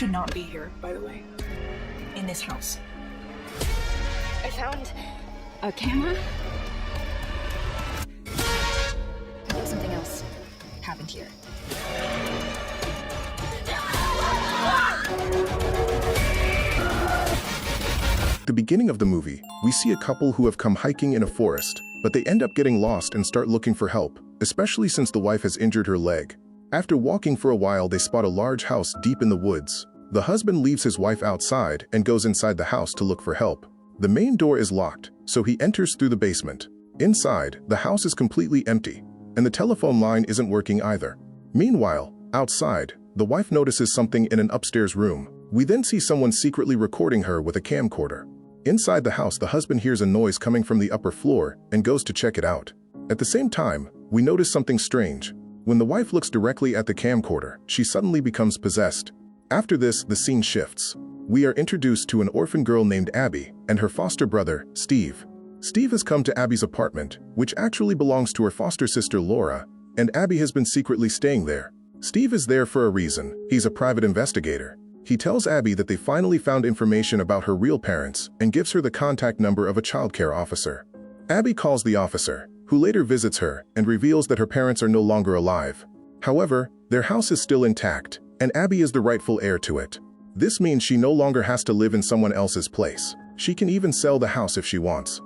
should not be here, by the way. In this house. I found a camera. I think something else happened here. At the beginning of the movie, we see a couple who have come hiking in a forest, but they end up getting lost and start looking for help, especially since the wife has injured her leg. After walking for a while, they spot a large house deep in the woods. The husband leaves his wife outside and goes inside the house to look for help. The main door is locked, so he enters through the basement. Inside, the house is completely empty, and the telephone line isn't working either. Meanwhile, outside, the wife notices something in an upstairs room. We then see someone secretly recording her with a camcorder. Inside the house, the husband hears a noise coming from the upper floor and goes to check it out. At the same time, we notice something strange. When the wife looks directly at the camcorder, she suddenly becomes possessed. After this, the scene shifts. We are introduced to an orphan girl named Abby and her foster brother, Steve. Steve has come to Abby's apartment, which actually belongs to her foster sister Laura, and Abby has been secretly staying there. Steve is there for a reason. He's a private investigator. He tells Abby that they finally found information about her real parents and gives her the contact number of a childcare officer. Abby calls the officer, who later visits her and reveals that her parents are no longer alive. However, their house is still intact, and Abby is the rightful heir to it. This means she no longer has to live in someone else's place. She can even sell the house if she wants.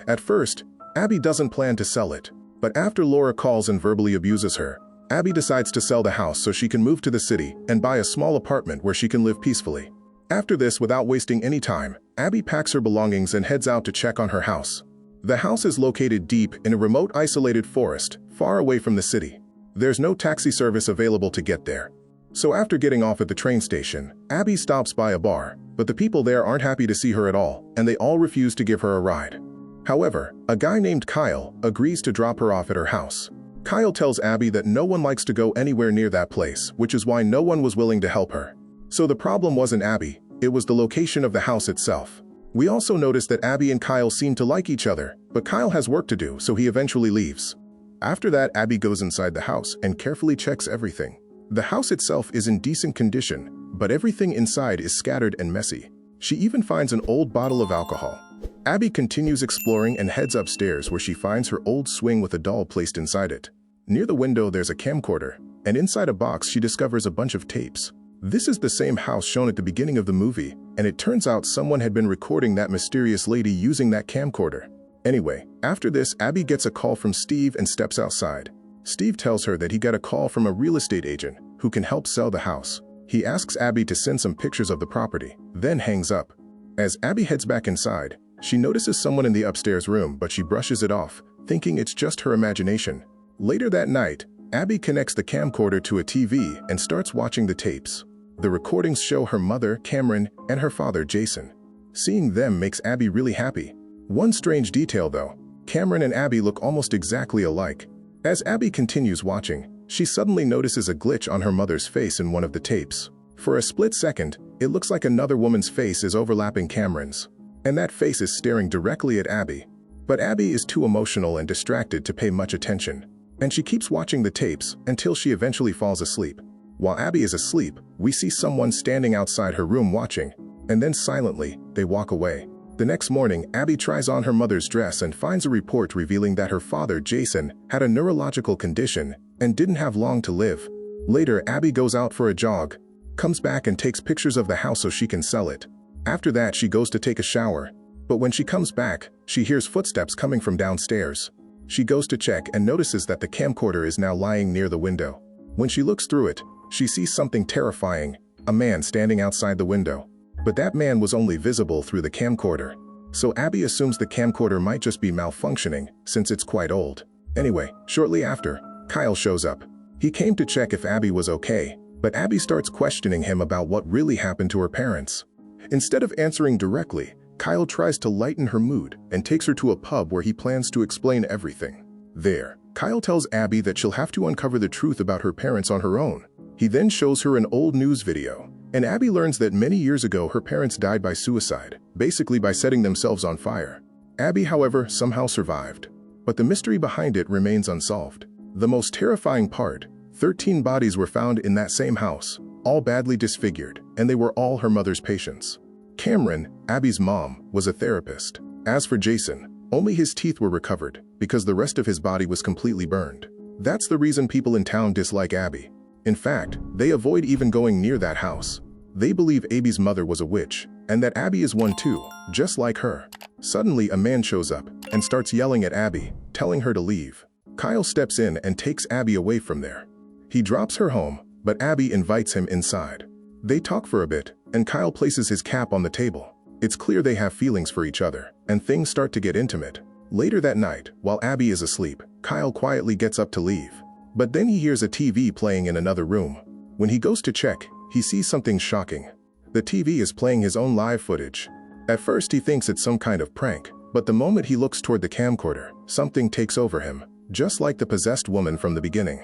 At first, Abby doesn't plan to sell it, but after Laura calls and verbally abuses her, Abby decides to sell the house so she can move to the city and buy a small apartment where she can live peacefully. After this, without wasting any time, Abby packs her belongings and heads out to check on her house. The house is located deep in a remote, isolated forest, far away from the city. There's no taxi service available to get there. So after getting off at the train station, Abby stops by a bar, but the people there aren't happy to see her at all, and they all refuse to give her a ride. However, a guy named Kyle agrees to drop her off at her house. Kyle tells Abby that no one likes to go anywhere near that place, which is why no one was willing to help her. So the problem wasn't Abby, it was the location of the house itself. We also noticed that Abby and Kyle seem to like each other, but Kyle has work to do, so he eventually leaves. After that, Abby goes inside the house and carefully checks everything. The house itself is in decent condition, but everything inside is scattered and messy. She even finds an old bottle of alcohol. Abby continues exploring and heads upstairs where she finds her old swing with a doll placed inside it. Near the window there's a camcorder, and inside a box she discovers a bunch of tapes. This is the same house shown at the beginning of the movie, and it turns out someone had been recording that mysterious lady using that camcorder. Anyway, after this, Abby gets a call from Steve and steps outside. Steve tells her that he got a call from a real estate agent who can help sell the house. He asks Abby to send some pictures of the property, then hangs up. As Abby heads back inside, she notices someone in the upstairs room, but she brushes it off, thinking it's just her imagination. Later that night, Abby connects the camcorder to a TV and starts watching the tapes. The recordings show her mother, Cameron, and her father, Jason. Seeing them makes Abby really happy. One strange detail though, Cameron and Abby look almost exactly alike. As Abby continues watching, she suddenly notices a glitch on her mother's face in one of the tapes. For a split second, it looks like another woman's face is overlapping Cameron's, and that face is staring directly at Abby. But Abby is too emotional and distracted to pay much attention, and she keeps watching the tapes until she eventually falls asleep. While Abby is asleep, we see someone standing outside her room watching, and then silently, they walk away. The next morning, Abby tries on her mother's dress and finds a report revealing that her father, Jason, had a neurological condition and didn't have long to live. Later, Abby goes out for a jog, comes back and takes pictures of the house so she can sell it. After that, she goes to take a shower, but when she comes back, she hears footsteps coming from downstairs. She goes to check and notices that the camcorder is now lying near the window. When she looks through it, she sees something terrifying, a man standing outside the window. But that man was only visible through the camcorder. So Abby assumes the camcorder might just be malfunctioning since it's quite old. Anyway, shortly after, Kyle shows up. He came to check if Abby was okay, but Abby starts questioning him about what really happened to her parents. Instead of answering directly, Kyle tries to lighten her mood and takes her to a pub where he plans to explain everything. There, Kyle tells Abby that she'll have to uncover the truth about her parents on her own. He then shows her an old news video, and Abby learns that many years ago her parents died by suicide, basically by setting themselves on fire. Abby, however, somehow survived, but the mystery behind it remains unsolved. The most terrifying part, 13 bodies were found in that same house, all badly disfigured, and they were all her mother's patients. Cameron, Abby's mom, was a therapist. As for Jason, only his teeth were recovered because the rest of his body was completely burned. That's the reason people in town dislike Abby. In fact, they avoid even going near that house. They believe Abby's mother was a witch, and that Abby is one too, just like her. Suddenly, a man shows up and starts yelling at Abby, telling her to leave. Kyle steps in and takes Abby away from there. He drops her home, but Abby invites him inside. They talk for a bit, and Kyle places his cap on the table. It's clear they have feelings for each other, and things start to get intimate. Later that night, while Abby is asleep, Kyle quietly gets up to leave. But then he hears a TV playing in another room. When he goes to check, he sees something shocking. The TV is playing his own live footage. At first he thinks it's some kind of prank, but the moment he looks toward the camcorder, something takes over him, just like the possessed woman from the beginning.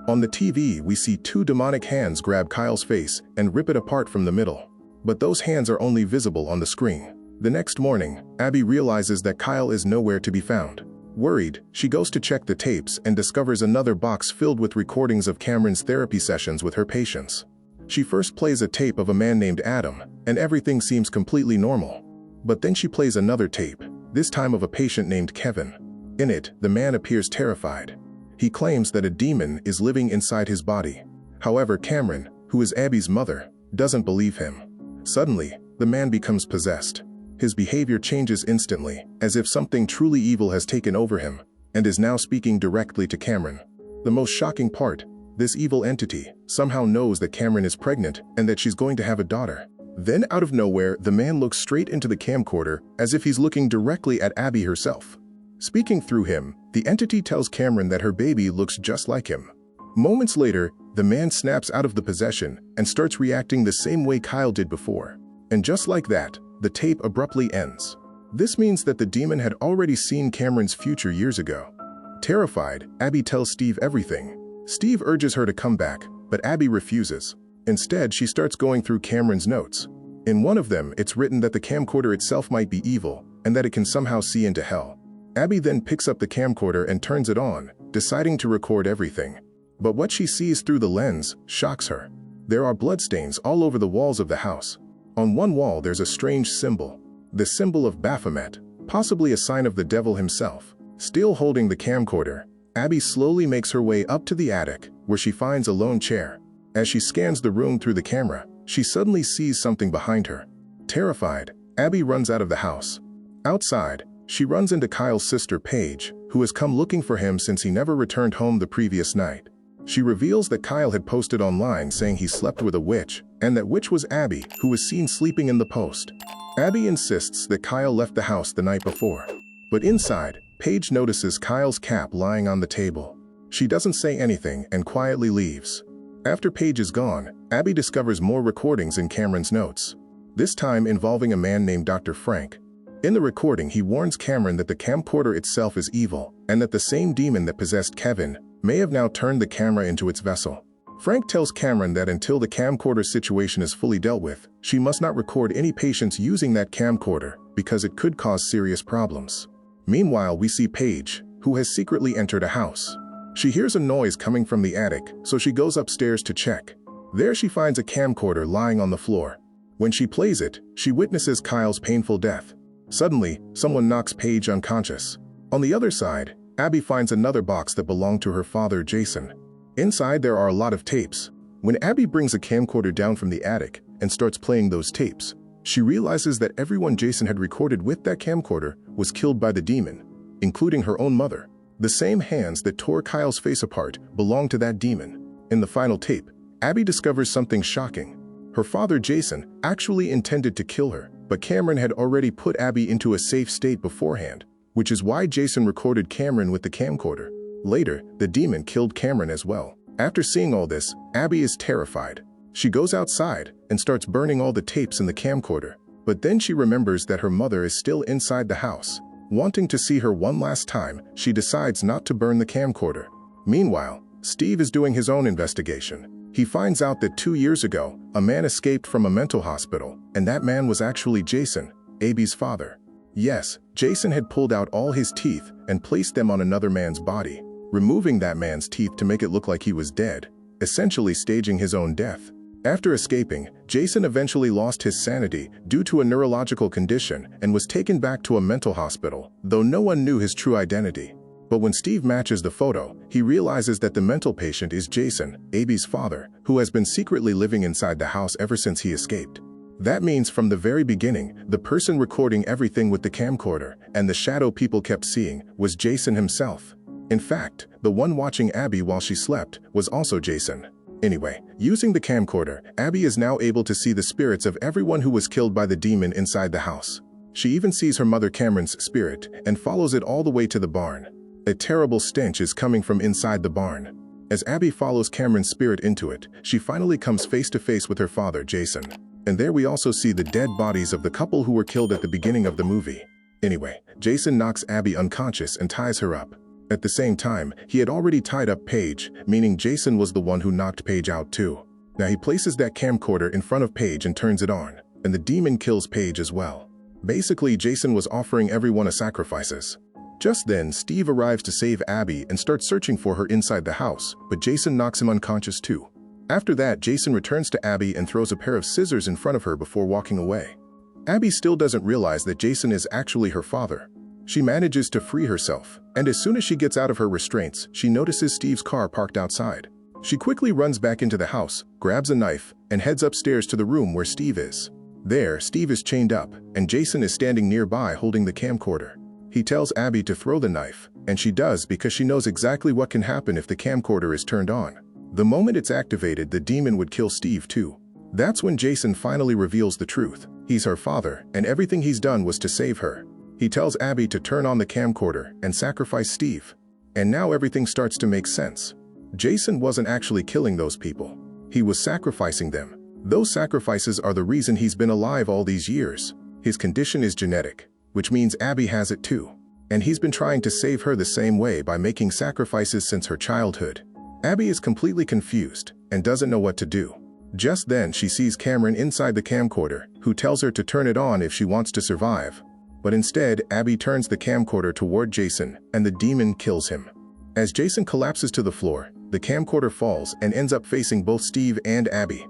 On the TV, we see two demonic hands grab Kyle's face and rip it apart from the middle. But those hands are only visible on the screen. The next morning, Abby realizes that Kyle is nowhere to be found. Worried, she goes to check the tapes and discovers another box filled with recordings of Cameron's therapy sessions with her patients. She first plays a tape of a man named Adam, and everything seems completely normal. But then she plays another tape, this time of a patient named Kevin. In it, the man appears terrified. He claims that a demon is living inside his body. However, Cameron, who is Abby's mother, doesn't believe him. Suddenly, the man becomes possessed. His behavior changes instantly, as if something truly evil has taken over him, and is now speaking directly to Cameron. The most shocking part, this evil entity somehow knows that Cameron is pregnant and that she's going to have a daughter. Then out of nowhere, the man looks straight into the camcorder as if he's looking directly at Abby herself. Speaking through him, the entity tells Cameron that her baby looks just like him. Moments later, the man snaps out of the possession and starts reacting the same way Kyle did before. And just like that, the tape abruptly ends. This means that the demon had already seen Cameron's future years ago. Terrified, Abby tells Steve everything. Steve urges her to come back, but Abby refuses. Instead, she starts going through Cameron's notes. In one of them, it's written that the camcorder itself might be evil, and that it can somehow see into hell. Abby then picks up the camcorder and turns it on, deciding to record everything. But what she sees through the lens shocks her. There are bloodstains all over the walls of the house. On one wall, there's a strange symbol, the symbol of Baphomet, possibly a sign of the devil himself. Still holding the camcorder, Abby slowly makes her way up to the attic, where she finds a lone chair. As she scans the room through the camera, she suddenly sees something behind her. Terrified, Abby runs out of the house. Outside, she runs into Kyle's sister Paige, who has come looking for him since he never returned home the previous night. She reveals that Kyle had posted online saying he slept with a witch, and that witch was Abby, who was seen sleeping in the post. Abby insists that Kyle left the house the night before. But inside, Paige notices Kyle's cap lying on the table. She doesn't say anything and quietly leaves. After Paige is gone, Abby discovers more recordings in Cameron's notes, this time involving a man named Dr. Frank. In the recording, he warns Cameron that the camcorder itself is evil, and that the same demon that possessed Kevin may have now turned the camera into its vessel. Frank tells Cameron that until the camcorder situation is fully dealt with, she must not record any patients using that camcorder because it could cause serious problems. Meanwhile, we see Paige, who has secretly entered a house. She hears a noise coming from the attic, so she goes upstairs to check. There she finds a camcorder lying on the floor. When she plays it, she witnesses Kyle's painful death. Suddenly, someone knocks Paige unconscious. On the other side, Abby finds another box that belonged to her father, Jason. Inside, there are a lot of tapes. When Abby brings a camcorder down from the attic and starts playing those tapes, she realizes that everyone Jason had recorded with that camcorder was killed by the demon, including her own mother. The same hands that tore Kyle's face apart belonged to that demon. In the final tape, Abby discovers something shocking. Her father, Jason, actually intended to kill her, but Cameron had already put Abby into a safe state beforehand, which is why Jason recorded Cameron with the camcorder. Later, the demon killed Cameron as well. After seeing all this, Abby is terrified. She goes outside and starts burning all the tapes in the camcorder. But then she remembers that her mother is still inside the house. Wanting to see her one last time, she decides not to burn the camcorder. Meanwhile, Steve is doing his own investigation. He finds out that 2 years ago, a man escaped from a mental hospital, and that man was actually Jason, Abby's father. Yes, Jason had pulled out all his teeth and placed them on another man's body, removing that man's teeth to make it look like he was dead, essentially staging his own death. After escaping, Jason eventually lost his sanity due to a neurological condition and was taken back to a mental hospital, though no one knew his true identity. But when Steve matches the photo, he realizes that the mental patient is Jason, Abby's father, who has been secretly living inside the house ever since he escaped. That means from the very beginning, the person recording everything with the camcorder and the shadow people kept seeing was Jason himself. In fact, the one watching Abby while she slept was also Jason. Anyway, using the camcorder, Abby is now able to see the spirits of everyone who was killed by the demon inside the house. She even sees her mother Cameron's spirit and follows it all the way to the barn. A terrible stench is coming from inside the barn. As Abby follows Cameron's spirit into it, she finally comes face to face with her father, Jason. And there we also see the dead bodies of the couple who were killed at the beginning of the movie. Anyway, Jason knocks Abby unconscious and ties her up. At the same time, he had already tied up Paige, meaning Jason was the one who knocked Paige out too. Now he places that camcorder in front of Paige and turns it on, and the demon kills Paige as well. Basically, Jason was offering everyone a sacrifices. Just then, Steve arrives to save Abby and starts searching for her inside the house, but Jason knocks him unconscious too. After that, Jason returns to Abby and throws a pair of scissors in front of her before walking away. Abby still doesn't realize that Jason is actually her father. She manages to free herself, and as soon as she gets out of her restraints, she notices Steve's car parked outside. She quickly runs back into the house, grabs a knife, and heads upstairs to the room where Steve is. There, Steve is chained up, and Jason is standing nearby holding the camcorder. He tells Abby to throw the knife, and she does because she knows exactly what can happen if the camcorder is turned on. The moment it's activated, the demon would kill Steve too. That's when Jason finally reveals the truth. He's her father, and everything he's done was to save her. He tells Abby to turn on the camcorder and sacrifice Steve. And now everything starts to make sense. Jason wasn't actually killing those people. He was sacrificing them. Those sacrifices are the reason he's been alive all these years. His condition is genetic, which means Abby has it too. And he's been trying to save her the same way by making sacrifices since her childhood. Abby is completely confused and doesn't know what to do. Just then, she sees Cameron inside the camcorder, who tells her to turn it on if she wants to survive. But instead, Abby turns the camcorder toward Jason, and the demon kills him. As Jason collapses to the floor, the camcorder falls and ends up facing both Steve and Abby.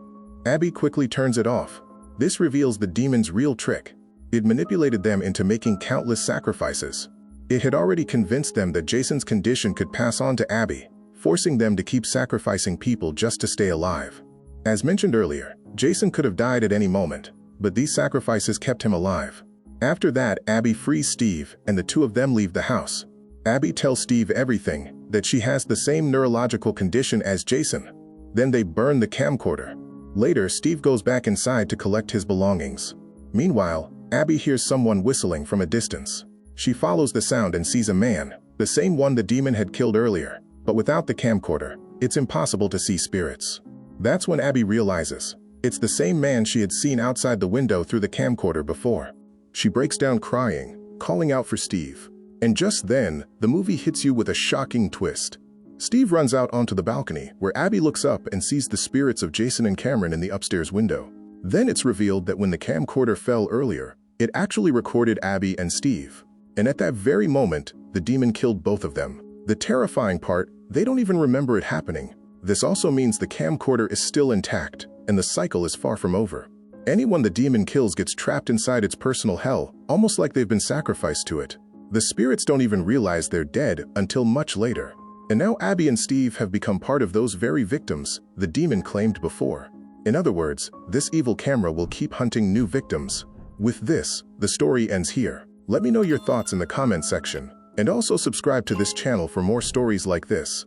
Abby quickly turns it off. This reveals the demon's real trick. It manipulated them into making countless sacrifices. It had already convinced them that Jason's condition could pass on to Abby, forcing them to keep sacrificing people just to stay alive. As mentioned earlier, Jason could have died at any moment, but these sacrifices kept him alive. After that, Abby frees Steve, and the two of them leave the house. Abby tells Steve everything, that she has the same neurological condition as Jason. Then they burn the camcorder. Later, Steve goes back inside to collect his belongings. Meanwhile, Abby hears someone whistling from a distance. She follows the sound and sees a man, the same one the demon had killed earlier, but without the camcorder, it's impossible to see spirits. That's when Abby realizes it's the same man she had seen outside the window through the camcorder before. She breaks down crying, calling out for Steve. And just then, the movie hits you with a shocking twist. Steve runs out onto the balcony, where Abby looks up and sees the spirits of Jason and Cameron in the upstairs window. Then it's revealed that when the camcorder fell earlier, it actually recorded Abby and Steve. And at that very moment, the demon killed both of them. The terrifying part, they don't even remember it happening. This also means the camcorder is still intact, and the cycle is far from over. Anyone the demon kills gets trapped inside its personal hell, almost like they've been sacrificed to it. The spirits don't even realize they're dead until much later. And now Abby and Steve have become part of those very victims the demon claimed before. In other words, this evil camera will keep hunting new victims. With this, the story ends here. Let me know your thoughts in the comment section, and also subscribe to this channel for more stories like this.